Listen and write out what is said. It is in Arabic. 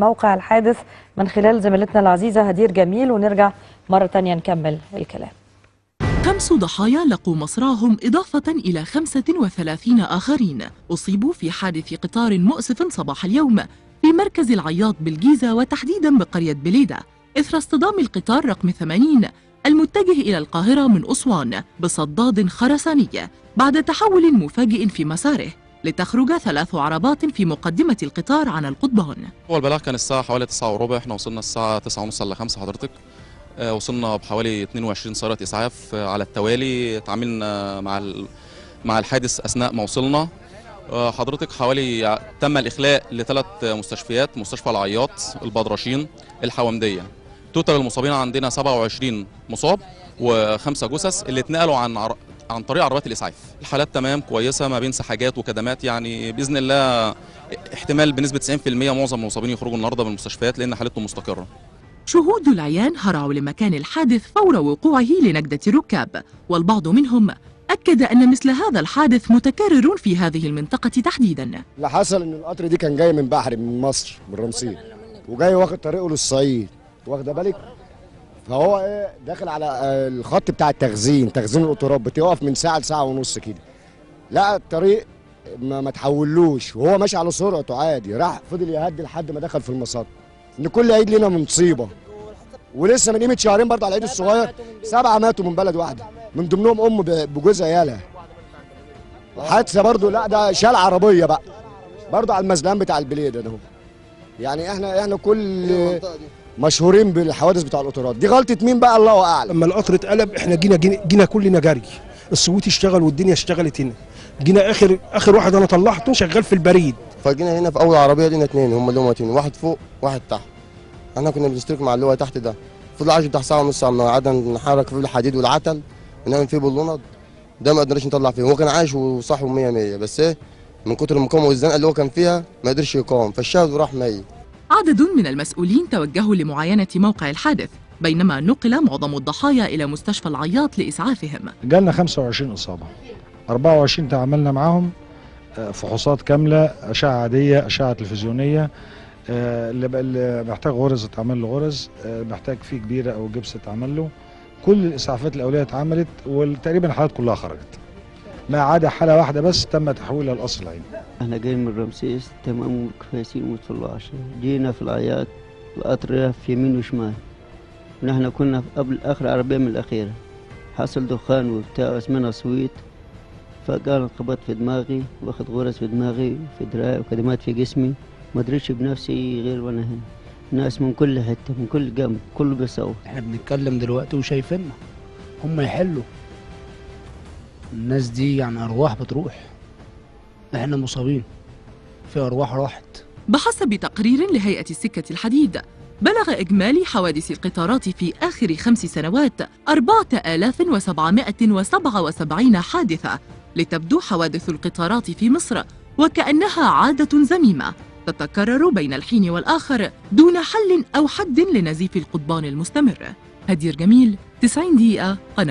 موقع الحادث من خلال زميلتنا العزيزة هدير جميل، ونرجع مرة تانية نكمل الكلام. 5 ضحايا لقوا مصراهم إضافة إلى 35 آخرين أصيبوا في حادث قطار مؤسف صباح اليوم في مركز العياط بالجيزة، وتحديدا بقرية بليدة، إثر اصطدام القطار رقم 80 المتجه إلى القاهرة من أسوان بصداد خرساني بعد تحول مفاجئ في مساره، لتخرج 3 عربات في مقدمة القطار عن القضبان. هو البلاغ كان الساعة حوالي 9:15، احنا وصلنا الساعة 9:30 إلا 5 حضرتك. وصلنا بحوالي 22 سيارة إسعاف على التوالي، تعاملنا مع الحادث أثناء ما وصلنا. حضرتك حوالي تم الإخلاء ل3 مستشفيات، مستشفى العياط، البدرشين، الحومدية. توتال المصابين عندنا 27 مصاب و5 جثث اللي اتنقلوا عن طريق عربات الإسعاف. الحالات تمام كويسة ما بين سحاجات وكدمات، يعني بإذن الله احتمال بنسبة 90% معظم المصابين يخرجوا النهارده من المستشفيات لأن حالتهم مستقرة. شهود العيان هرعوا لمكان الحادث فور وقوعه لنجدة الركاب، والبعض منهم أكد أن مثل هذا الحادث متكرر في هذه المنطقة تحديدا. اللي حصل إن القطر دي كان جاي من بحري من مصر من رمسيس، وجاي واخد طريقه للصعيد، واخده بالك؟ فهو داخل على الخط بتاع تخزين القطارات، بتقف من ساعة لساعة ونص كده. لا الطريق ما تحولوش، وهو ماشي على سرعته عادي، راح فضل يهدي لحد ما دخل في المسار. ان كل عيد لنا مصيبه، ولسه من قيمه شهرين برضه على العيد الصغير 7 ماتوا من بلد واحده، من ضمنهم ام بجوز عيالها. حادثه برضه، لا ده شال عربيه بقى برضه على المزلقان بتاع البليده ده. يعني احنا كل مشهورين بالحوادث بتاع القطارات دي. غلطه مين بقى؟ الله اعلم. لما القطر اتقلب احنا جينا كلنا جري، الصوت اشتغل والدنيا اشتغلت هنا. جينا اخر واحد انا طلعته شغال في البريد، فجينا هنا في اول عربيه لينا 2 هم اللي ماتين، واحد فوق واحد تحت. احنا كنا بنشترك مع اللي هو تحت ده، فضل عايش بتاع ساعه ونص عم قعدنا نحرك فيه الحديد والعتل ونعمل فيه باللوند ده، ما قدرناش نطلع فيه. هو كان عايش وصاحبه 100 بس من كتر المقاومه والزنقه اللي هو كان فيها ما قدرش يقاوم، فالشاهد وراح ميت. عدد من المسؤولين توجهوا لمعاينة موقع الحادث، بينما نقل معظم الضحايا إلى مستشفى العياط لإسعافهم. جالنا 25 إصابة، 24 تعاملنا معاهم فحوصات كاملة، أشعة عادية، أشعة تلفزيونية. اللي محتاج غرز اتعمل له غرز، محتاج فيه كبيرة أو جبس اتعمل له. كل الإسعافات الأولية اتعملت، وتقريبا الحالات كلها خرجت، ما عدا حالة واحدة بس تم تحويلها للقصر العيني. احنا جايين من رمسيس تمام كويسين ومتطلعش، جينا في العياط القطر في يمين وشمال، ونحن كنا قبل اخر عربيه من الاخيره. حصل دخان وبتاع اسمنا صويت، فقال انخبط في دماغي، واخد غرز في دماغي في دراعي وكدمات في جسمي، ما ادريش بنفسي غير وانا هنا. ناس من كل حته من كل جنب كله بيصوت. احنا بنتكلم دلوقتي وشايفيننا، هم يحلوا. الناس دي يعني ارواح بتروح، احنا مصابين في ارواح راحت. بحسب تقرير لهيئة السكة الحديد، بلغ إجمالي حوادث القطارات في آخر 5 سنوات 4777 حادثة، لتبدو حوادث القطارات في مصر وكأنها عادة ذميمة تتكرر بين الحين والآخر دون حل أو حد لنزيف القضبان المستمر. هدير جميل، 90 دقيقة، قناة